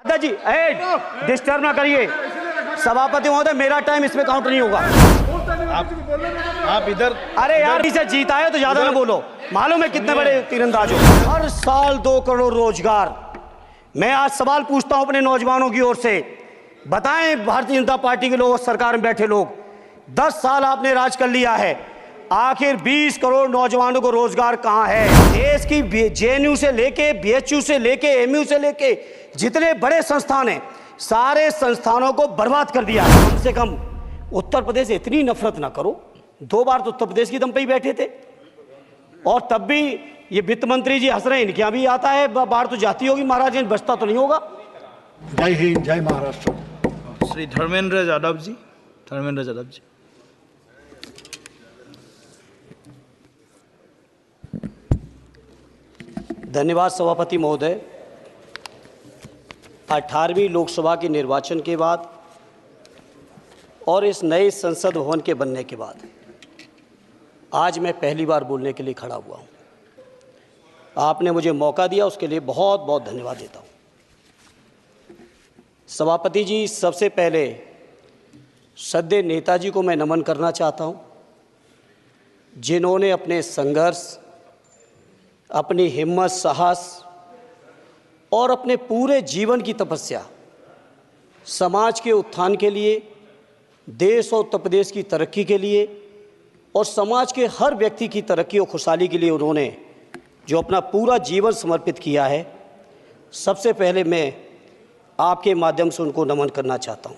दादाजी डिस्टर्ब ना करिए। सभापति महोदय, मेरा टाइम इसमें काउंट नहीं होगा। आप इधर। अरे यार, इसे जीता है तो ज्यादा ना बोलो। मालूम है कितने बड़े तीरंदाज हो। हर साल 2 करोड़ रोजगार। मैं आज सवाल पूछता हूं अपने नौजवानों की ओर से, बताएं भारतीय जनता पार्टी के लोग, सरकार में बैठे लोग, 10 साल आपने राज कर लिया है, आखिर 20 करोड़ नौजवानों को रोजगार कहां है? देश की जेएनयू से लेके, बीएचयू से लेके, एमयू से लेके जितने बड़े संस्थान हैं, सारे संस्थानों को बर्बाद कर दिया। कम से कम उत्तर प्रदेश से इतनी नफरत ना करो। 2 बार तो उत्तर प्रदेश की दम पे ही बैठे थे, और तब भी ये वित्त मंत्री जी हंस रहे हैं, इनके यहाँ भी आता है, बाहर तो जाती होगी, महाराज जी बचता तो नहीं होगा। जय हिंद, जय महाराष्ट्र। श्री धर्मेंद्र यादव जी। धर्मेंद्र यादव जी। धन्यवाद सभापति महोदय। 18वीं लोकसभा के निर्वाचन के बाद और इस नए संसद भवन के बनने के बाद आज मैं पहली बार बोलने के लिए खड़ा हुआ हूं। आपने मुझे मौका दिया, उसके लिए बहुत बहुत धन्यवाद देता हूं। सभापति जी, सबसे पहले श्रद्धेय नेताजी को मैं नमन करना चाहता हूं, जिन्होंने अपने संघर्ष, अपनी हिम्मत, साहस और अपने पूरे जीवन की तपस्या समाज के उत्थान के लिए, देश और उत्तर प्रदेश की तरक्की के लिए और समाज के हर व्यक्ति की तरक्की और खुशहाली के लिए उन्होंने जो अपना पूरा जीवन समर्पित किया है, सबसे पहले मैं आपके माध्यम से उनको नमन करना चाहता हूँ।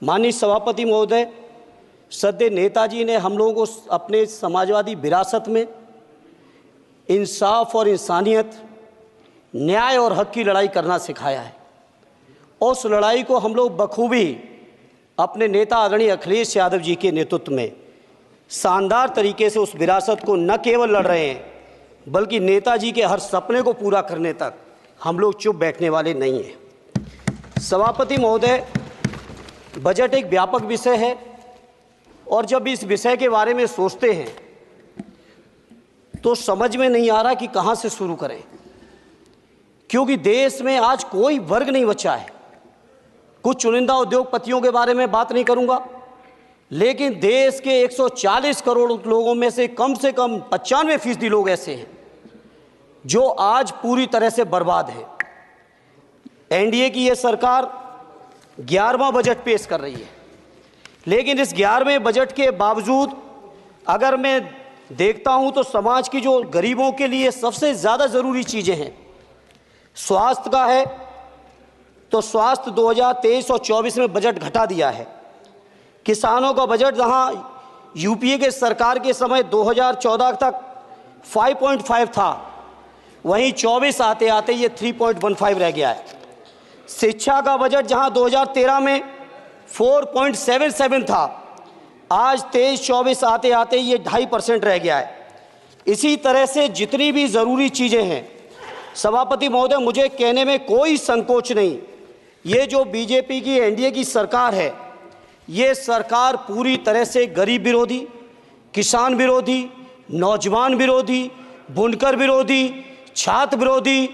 माननीय सभापति महोदय, श्रद्धेय नेताजी ने हम लोगों को अपने समाजवादी विरासत में इंसाफ और इंसानियत, न्याय और हक की लड़ाई करना सिखाया है। उस लड़ाई को हम लोग बखूबी अपने नेता आदरणीय अखिलेश यादव जी के नेतृत्व में शानदार तरीके से उस विरासत को न केवल लड़ रहे हैं, बल्कि नेताजी के हर सपने को पूरा करने तक हम लोग चुप बैठने वाले नहीं हैं। सभापति महोदय, बजट एक व्यापक विषय है, और जब इस विषय के बारे में सोचते हैं तो समझ में नहीं आ रहा कि कहाँ से शुरू करें, क्योंकि देश में आज कोई वर्ग नहीं बचा है। कुछ चुनिंदा उद्योगपतियों के बारे में बात नहीं करूंगा, लेकिन देश के 140 करोड़ लोगों में से कम 95% लोग ऐसे हैं जो आज पूरी तरह से बर्बाद हैं। एनडीए की ये सरकार 11वां बजट पेश कर रही है, लेकिन इस 11वें बजट के बावजूद अगर मैं देखता हूं तो समाज की जो गरीबों के लिए सबसे ज़्यादा ज़रूरी चीज़ें हैं, स्वास्थ्य का है, तो स्वास्थ्य 2023 और 24 में बजट घटा दिया है। किसानों का बजट जहां यूपीए के सरकार के समय 2014 तक 5.5 था, वहीं 24 आते आते ये 3.15 रह गया है। शिक्षा का बजट जहां 2013 में 4.77 था, आज 23-24 आते आते ये 2.5% रह गया है। इसी तरह से जितनी भी ज़रूरी चीज़ें हैं, सभापति महोदय, मुझे कहने में कोई संकोच नहीं, ये जो बीजेपी की एनडीए की सरकार है, ये सरकार पूरी तरह से गरीब विरोधी, किसान विरोधी, नौजवान विरोधी, बुनकर विरोधी, छात्र विरोधी,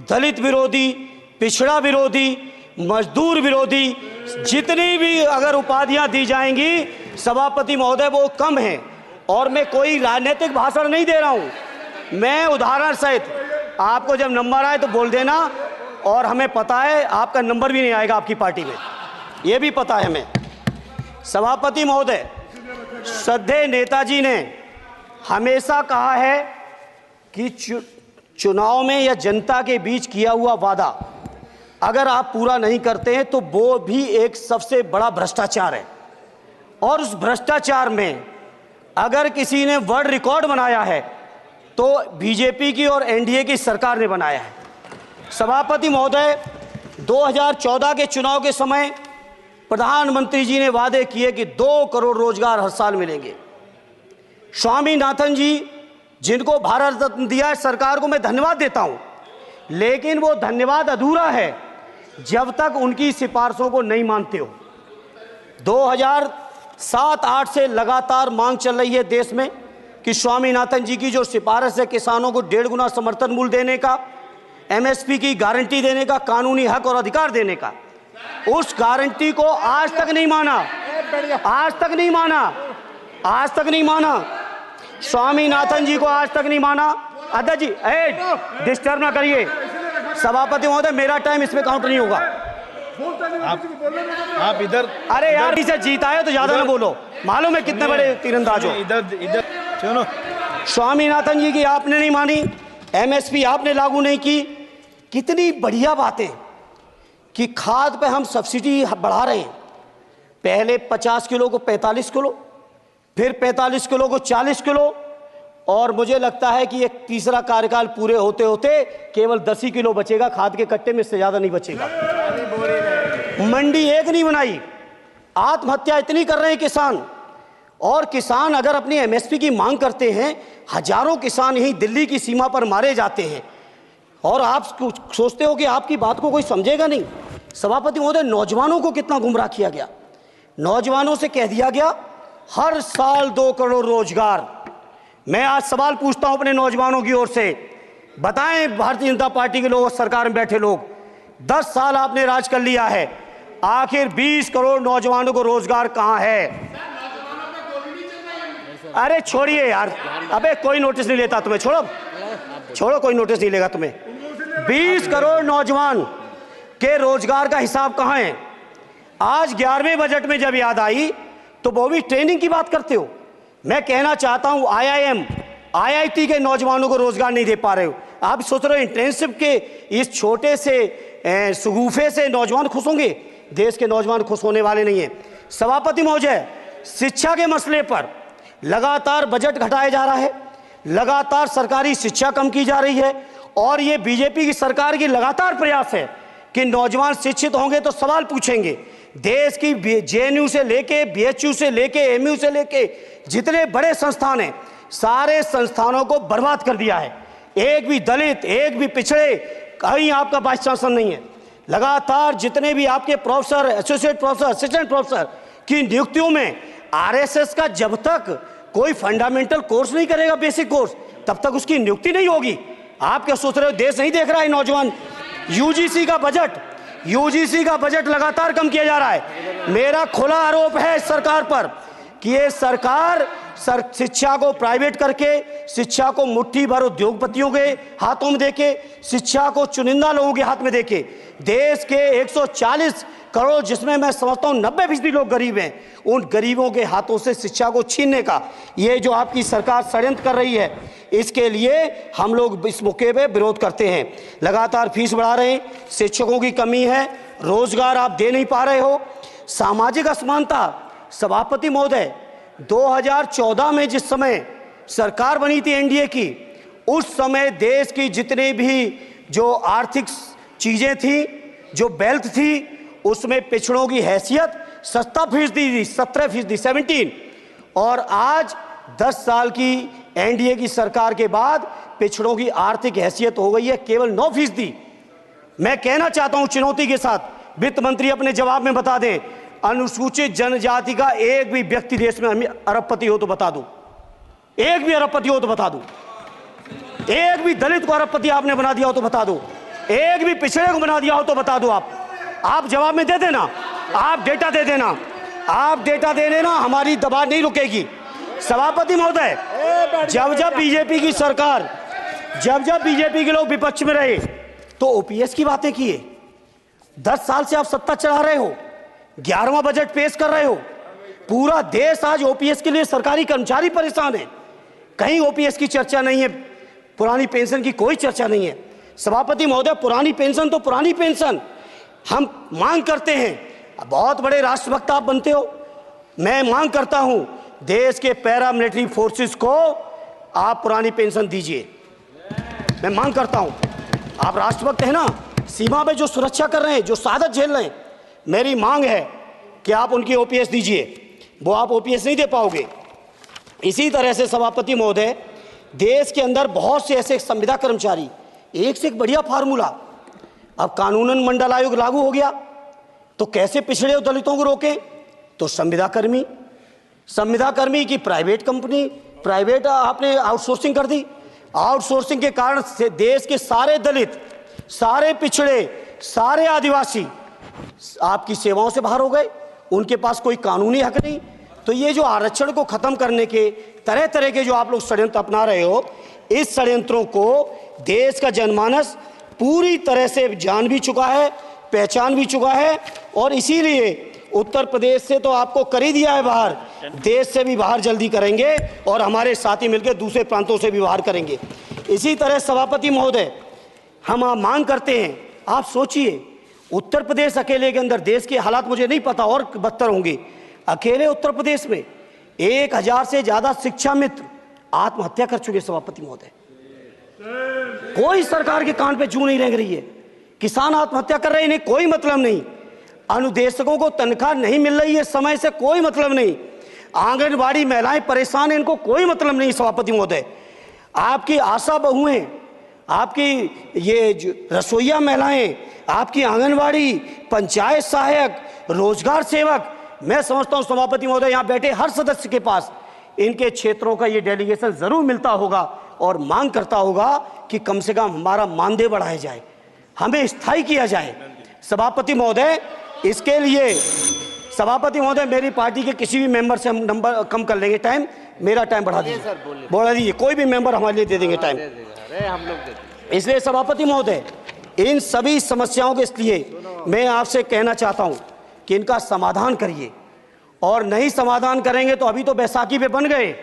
दलित विरोधी, पिछड़ा विरोधी, मजदूर विरोधी, जितनी भी अगर उपाधियां दी जाएंगी सभापति महोदय वो कम हैं। और मैं कोई राजनीतिक भाषण नहीं दे रहा हूं, मैं उदाहरण सहित आपको जब नंबर आए तो बोल देना, और हमें पता है आपका नंबर भी नहीं आएगा आपकी पार्टी में, ये भी पता है हमें। सभापति महोदय, श्रद्धेय नेताजी ने हमेशा कहा है कि चुनाव में या जनता के बीच किया हुआ वादा अगर आप पूरा नहीं करते हैं तो वो भी एक सबसे बड़ा भ्रष्टाचार है, और उस भ्रष्टाचार में अगर किसी ने वर्ल्ड रिकॉर्ड बनाया है तो बीजेपी की और एनडीए की सरकार ने बनाया है। सभापति महोदय, 2014 के चुनाव के समय प्रधानमंत्री जी ने वादे किए कि 2 करोड़ रोजगार हर साल मिलेंगे। स्वामीनाथन जी, जिनको भारत रत्न दिया है, सरकार को मैं धन्यवाद देता हूं, लेकिन वो धन्यवाद अधूरा है जब तक उनकी सिफारिशों को नहीं मानते हो। 2007-8 से लगातार मांग चल रही है देश में कि स्वामीनाथन जी की जो सिफारिश है किसानों को 1.5 गुना समर्थन मूल्य देने का, एमएसपी की गारंटी देने का, कानूनी हक और अधिकार देने का, उस गारंटी को आज तक नहीं माना, आज तक नहीं माना, आज तक नहीं माना। स्वामीनाथन जी को आज तक नहीं माना। अध्यक्ष जी डिस्टर्ब ना करिए। सभापति महोदय, मेरा टाइम इसमें काउंट नहीं होगा। आप इधर, अरे यार, इसे जीता है तो ज्यादा ना बोलो, मालूम है कितने बड़े तीरंदाज हो। इधर सुनो। स्वामीनाथन जी की आपने नहीं मानी, एमएसपी आपने लागू नहीं की। कितनी बढ़िया बातें कि खाद पे हम सब्सिडी बढ़ा रहे हैं। पहले 50 किलो को 45 किलो, फिर 45 किलो को 40 किलो, और मुझे लगता है कि एक तीसरा कार्यकाल पूरे होते होते केवल 10 ही किलो बचेगा खाद के कट्टे में, इससे ज्यादा नहीं बचेगा। मंडी एक नहीं बनाई, आत्महत्या इतनी कर रहे हैं किसान। और किसान अगर अपनी एमएसपी की मांग करते हैं, हजारों किसान यहीं दिल्ली की सीमा पर मारे जाते हैं, और आप सोचते हो कि आपकी बात को कोई समझेगा नहीं। सभापति महोदय, नौजवानों को कितना गुमराह किया गया। नौजवानों से कह दिया गया हर साल 2 करोड़ रोजगार। मैं आज सवाल पूछता हूं अपने नौजवानों की ओर से, बताएं भारतीय जनता पार्टी के लोग, सरकार में बैठे लोग, 10 साल आपने राज कर लिया है, आखिर 20 करोड़ नौजवानों को रोजगार कहां है? अरे छोड़िए यार, अबे कोई नोटिस नहीं लेता तुम्हें, छोड़ो, कोई नोटिस नहीं लेगा तुम्हें। 20 करोड़ नौजवान के रोजगार का हिसाब कहां है? आज 11वें बजट में जब याद आई तो वो भी ट्रेनिंग की बात करते हो। मैं कहना चाहता हूं आईआईएम, आईआईटी के नौजवानों को रोजगार नहीं दे पा रहे हो। आप सोच रहे हो इंटर्नशिप के इस छोटे से सुगूफे से नौजवान खुश होंगे? देश के नौजवान खुश होने वाले नहीं है। सभापति महोदय, शिक्षा के मसले पर लगातार बजट घटाया जा रहा है, लगातार सरकारी शिक्षा कम की जा रही है, और ये बीजेपी की सरकार की लगातार प्रयास है कि नौजवान शिक्षित होंगे तो सवाल पूछेंगे। देश की जेएनयू से लेके, बीएचयू से लेके, एमयू से लेके जितने बड़े संस्थान हैं, सारे संस्थानों को बर्बाद कर दिया है। एक भी दलित, एक भी पिछड़े, कहीं आपका वाइस चांसलर नहीं है। लगातार जितने भी आपके professor, associate professor, assistant professor की नियुक्तियों में आरएसएस का जब तक कोई फंडामेंटल कोर्स नहीं करेगा, बेसिक कोर्स, तब तक उसकी नियुक्ति नहीं होगी। आप क्या सोच रहे हो देश नहीं देख रहा है नौजवान? यूजीसी का बजट लगातार कम किया जा रहा है। मेरा खुला आरोप है सरकार पर कि ये सरकार शिक्षा को प्राइवेट करके, शिक्षा को मुट्ठी भर उद्योगपतियों के हाथों में देके, शिक्षा को चुनिंदा लोगों के हाथ में देके, देश के 140 करोड़, जिसमें मैं समझता हूं 90% लोग गरीब हैं, उन गरीबों के हाथों से शिक्षा को छीनने का ये जो आपकी सरकार षड्यंत्र कर रही है, इसके लिए हम लोग इस मौके पे विरोध करते हैं। लगातार फीस बढ़ा रहे हैं, शिक्षकों की कमी है, रोजगार आप दे नहीं पा रहे हो, सामाजिक असमानता। सभापति महोदय, 2014 में जिस समय सरकार बनी थी एनडीए की, उस समय देश की जितने भी जो आर्थिक चीजें थी, जो वेल्थ थी, उसमें पिछड़ों की हैसियत 17% थी, 17%, और आज 10 साल की एनडीए की सरकार के बाद पिछड़ों की आर्थिक हैसियत हो गई है केवल 9%। मैं कहना चाहता हूं चुनौती के साथ, वित्त मंत्री अपने जवाब में बता दें, अनुसूचित जनजाति का एक भी व्यक्ति देश में अरबपति हो तो बता दो, एक भी अरबपति हो तो बता दो, एक भी दलित को अरबपति आपने बना दिया हो तो बता दो, एक भी पिछड़े को बना दिया हो तो बता दो। आप जवाब में दे देना, आप डेटा दे देना, आप डेटा दे देना, हमारी दबाव नहीं रुकेगी। सभापति महोदय, जब बीजेपी की सरकार, जब बीजेपी के लोग विपक्ष में रहे तो ओपीएस की बातें किए। 10 साल से आप सत्ता चला रहे हो, 11वां बजट पेश कर रहे हो, पूरा देश आज ओपीएस के लिए, सरकारी कर्मचारी परेशान है, कहीं ओपीएस की चर्चा नहीं है, पुरानी पेंशन की कोई चर्चा नहीं है। सभापति महोदय, पुरानी पेंशन तो पुरानी पेंशन, हम मांग करते हैं, बहुत बड़े राष्ट्रभक्त आप बनते हो, मैं मांग करता हूं देश के पैरामिलिट्री फोर्सेस को आप पुरानी पेंशन दीजिए। मैं मांग करता हूं, आप राष्ट्रभक्त हैं ना, सीमा में जो सुरक्षा कर रहे हैं, जो शहादत झेल रहे हैं, मेरी मांग है कि आप उनकी ओपीएस दीजिए। वो आप ओपीएस नहीं दे पाओगे। इसी तरह से सभापति महोदय, देश के अंदर बहुत से ऐसे संविदा कर्मचारी, एक से एक बढ़िया फार्मूला, अब कानूनन मंडल आयोग लागू हो गया तो कैसे पिछड़े और दलितों को रोकें? तो संविदा कर्मी की प्राइवेट कंपनी, प्राइवेट आपने आउटसोर्सिंग कर दी। आउटसोर्सिंग के कारण से देश के सारे दलित सारे पिछड़े, सारे आदिवासी आपकी सेवाओं से बाहर हो गए, उनके पास कोई कानूनी हक नहीं। तो ये जो आरक्षण को खत्म करने के तरह तरह के जो आप लोग षड्यंत्र अपना रहे हो, इस षड्यंत्रों को देश का जनमानस पूरी तरह से जान भी चुका है, पहचान भी चुका है, और इसीलिए उत्तर प्रदेश से तो आपको कर ही दिया है बाहर, देश से भी बाहर जल्दी करेंगे और हमारे साथी मिलकर दूसरे प्रांतों से भी बाहर करेंगे। इसी तरह सभापति महोदय, हम मांग करते हैं, आप सोचिए उत्तर प्रदेश अकेले के अंदर, देश के हालात मुझे नहीं पता और बदतर होंगे, अकेले उत्तर प्रदेश में 1000 से ज्यादा शिक्षा मित्र आत्महत्या कर चुके सभापति महोदय। कोई सरकार के कान पे जू नहीं रेंग रही है, किसान आत्महत्या कर रहे हैं, इन्हें कोई मतलब नहीं, अनुदेशकों को तनख्वाह नहीं मिल रही है समय से, कोई मतलब नहीं, आंगनबाड़ी महिलाएं परेशान हैं, इनको कोई मतलब नहीं। सभापति महोदय, आपकी आशा बहुएं, आपकी ये रसोईया महिलाएं, आपकी आंगनबाड़ी, पंचायत सहायक, रोजगार सेवक, मैं समझता हूं सभापति महोदय यहां बैठे हर सदस्य के पास इनके क्षेत्रों का ये डेलीगेशन जरूर मिलता होगा और मांग करता होगा कि कम से कम हमारा मानदेय बढ़ाया जाए, हमें स्थायी किया जाए। सभापति महोदय, इसके लिए सभापति महोदय मेरी पार्टी के किसी भी मेंबर से हम नंबर कम कर लेंगे, टाइम, मेरा टाइम बढ़ा दीजिए, बढ़ा दीजिए, कोई भी मेंबर हमारे लिए दे देंगे टाइम, हम लोग। इसलिए सभापति महोदय, इन सभी समस्याओं के लिए मैं आपसे कहना चाहता हूं कि इनका समाधान करिए, और नहीं समाधान करेंगे तो अभी तो बैसाखी पे बन गए,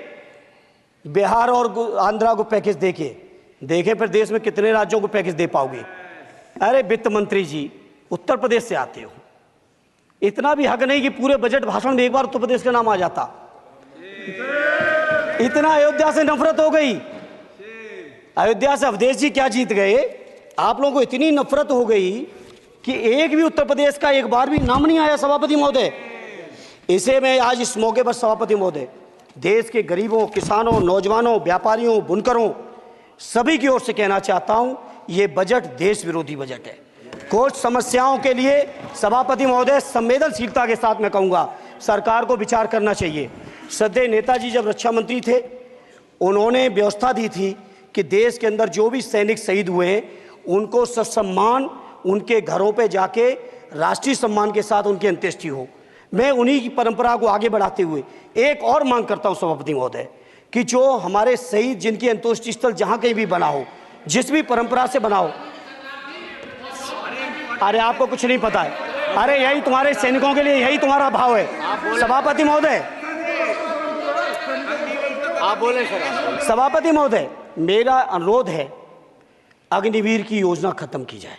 बिहार और आंध्रा को पैकेज देखे फिर देश में कितने राज्यों को पैकेज दे पाओगे। अरे वित्त मंत्री जी, उत्तर प्रदेश से आते हो, इतना भी हक नहीं कि पूरे बजट भाषण में एक बार उत्तर प्रदेश का नाम आ जाता। इतना अयोध्या से नफरत हो गई, अयोध्या से अवधेश जी क्या जीत गए, आप लोगों को इतनी नफरत हो गई कि एक भी उत्तर प्रदेश का एक बार भी नाम नहीं आया। सभापति महोदय, इसे मैं आज इस मौके पर सभापति महोदय देश के गरीबों, किसानों, नौजवानों, व्यापारियों, बुनकरों सभी की ओर से कहना चाहता हूं, ये बजट देश विरोधी बजट है। कुछ समस्याओं के लिए सभापति महोदय संवेदनशीलता के साथ मैं कहूंगा सरकार को विचार करना चाहिए। श्रद्धेय नेताजी जब रक्षा मंत्री थे, उन्होंने व्यवस्था दी थी कि देश के अंदर जो भी सैनिक शहीद हुए हैं उनको ससम्मान उनके घरों पे जाके राष्ट्रीय सम्मान के साथ उनकी अंत्येष्टि हो। मैं उन्हीं की परंपरा को आगे बढ़ाते हुए एक और मांग करता हूं सभापति महोदय कि जो हमारे शहीद जिनकी अंत्येष्टि स्थल जहां कहीं भी बना हो, जिस भी परंपरा से बना हो, अरे आपको कुछ नहीं पता है, अरे यही तुम्हारे सैनिकों के लिए यही तुम्हारा भाव है। सभापति महोदय, आप बोले सर। सभापति महोदय, मेरा अनुरोध है अग्निवीर की योजना खत्म की जाए।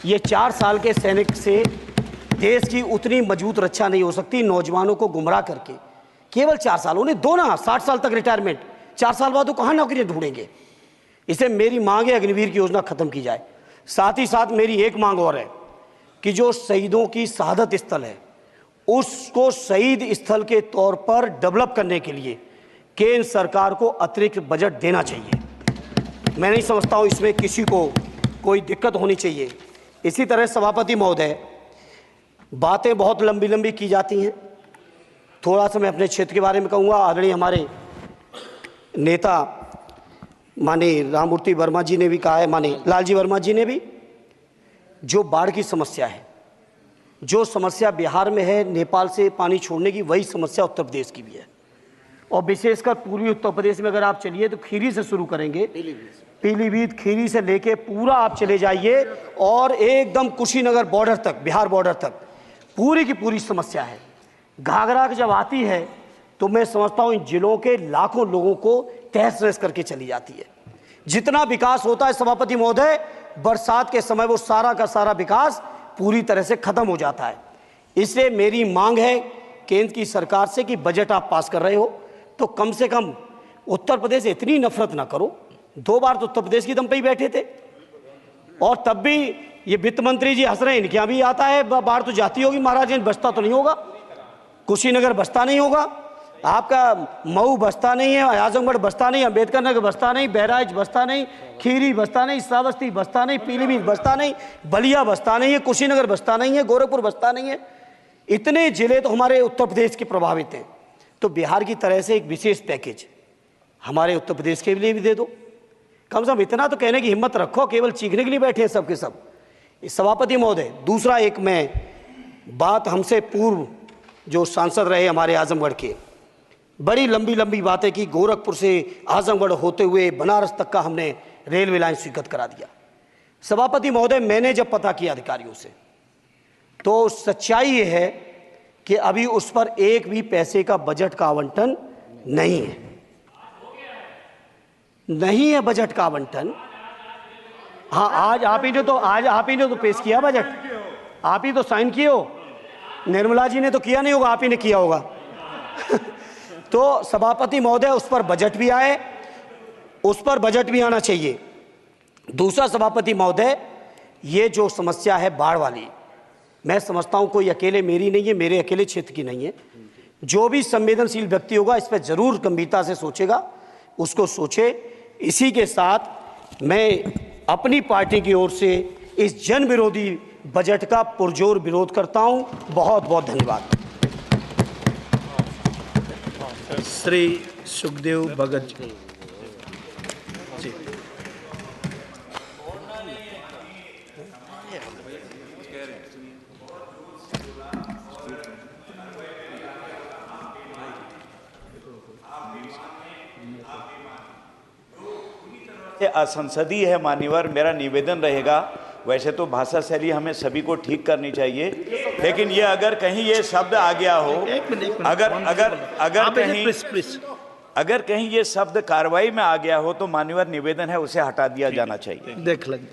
ये 4 साल के सैनिक से देश की उतनी मजबूत रक्षा नहीं हो सकती। नौजवानों को गुमराह करके केवल 4 साल, उन्हें दो ना 60 साल तक रिटायरमेंट, 4 साल बाद वो कहाँ नौकरियां ढूंढेंगे। इसे मेरी मांग है अग्निवीर की योजना खत्म की जाए। साथ ही साथ मेरी एक मांग और है कि जो शहीदों की शहादत स्थल है उसको शहीद स्थल के तौर पर डेवलप करने के लिए केंद्र सरकार को अतिरिक्त बजट देना चाहिए। मैं नहीं समझता हूं इसमें किसी को कोई दिक्कत होनी चाहिए। इसी तरह सभापति महोदय, बातें बहुत लंबी लंबी की जाती हैं, थोड़ा सा मैं अपने क्षेत्र के बारे में कहूँगा। आदरणीय हमारे नेता माननीय राममूर्ति वर्मा जी ने भी कहा है, माननीय लालजी वर्मा जी ने भी, जो बाढ़ की समस्या है, जो समस्या बिहार में है नेपाल से पानी छोड़ने की, वही समस्या उत्तर प्रदेश की भी है। और विशेषकर पूर्वी उत्तर प्रदेश में अगर आप चलिए तो खीरी से शुरू करेंगे, पीलीभीत खीरी से लेके पूरा आप चले जाइए और एकदम कुशीनगर बॉर्डर तक, बिहार बॉर्डर तक पूरी की पूरी समस्या है। घाघरा जब आती है तो मैं समझता हूँ इन जिलों के लाखों लोगों को तहस नहस करके चली जाती है। जितना विकास होता है सभापति महोदय, बरसात के समय वो सारा का सारा विकास पूरी तरह से खत्म हो जाता है। इसलिए मेरी मांग है केंद्र की सरकार से कि बजट आप पास कर रहे हो तो कम से कम उत्तर प्रदेश से इतनी नफरत ना करो। 2 बार तो उत्तर प्रदेश की दम पे ही बैठे थे और तब भी ये वित्त मंत्री जी हंस रहे हैं, इनके यहाँ भी आता है, बाढ़ तो जाती होगी महाराज, बसता तो नहीं होगा, कुशीनगर बसता नहीं होगा, आपका मऊ बसता नहीं है, आजमगढ़ बसता नहीं, अम्बेडकर नगर बसता नहीं, बहराइच बसता नहीं, खीरी बसता नहीं, श्रावस्ती बसता नहीं, पीलीभीत बसता नहीं, बलिया बसता नहीं है, कुशीनगर बसता नहीं है, गोरखपुर बसता नहीं है। इतने जिले तो हमारे उत्तर प्रदेश के प्रभावित हैं। तो बिहार की तरह से एक विशेष पैकेज हमारे उत्तर प्रदेश के लिए भी दे दो। कम से कम इतना तो कहने की हिम्मत रखो, केवल चीखने के लिए बैठे हैं सब के सब। सभापति महोदय, दूसरा एक मैं बात, हमसे पूर्व जो सांसद रहे हमारे आजमगढ़ के, बड़ी लंबी लंबी बातें की, गोरखपुर से आजमगढ़ होते हुए बनारस तक का हमने रेलवे लाइन स्वीकृत करा दिया। सभापति महोदय, मैंने जब पता किया अधिकारियों से तो सच्चाई ये है कि अभी उस पर एक भी पैसे का बजट का आवंटन नहीं है, नहीं है बजट का आवंटन। हाँ, आज आप ही ने तो पेश किया बजट, आप ही तो साइन किए हो, निर्मला जी ने तो किया नहीं होगा, आप ही ने किया होगा। तो सभापति महोदय, उस पर बजट भी आए, उस पर बजट भी आना चाहिए। दूसरा सभापति महोदय, ये जो समस्या है बाढ़ वाली, मैं समझता हूं कोई अकेले मेरी नहीं है, मेरे अकेले क्षेत्र की नहीं है। जो भी संवेदनशील व्यक्ति होगा इस पर जरूर गंभीरता से सोचेगा, उसको सोचे। इसी के साथ मैं अपनी पार्टी की ओर से इस जन विरोधी बजट का पुरजोर विरोध करता हूं। बहुत बहुत धन्यवाद। श्री सुखदेव भगत जी। असंसदीय है मान्यवर, मेरा निवेदन रहेगा, वैसे तो भाषा शैली हमें सभी को ठीक करनी चाहिए, लेकिन ये अगर कहीं ये शब्द आ गया हो, अगर कहीं ये शब्द कार्रवाई में आ गया हो तो मान्यवर निवेदन है उसे हटा दिया जाना चाहिए। देख लेंगे।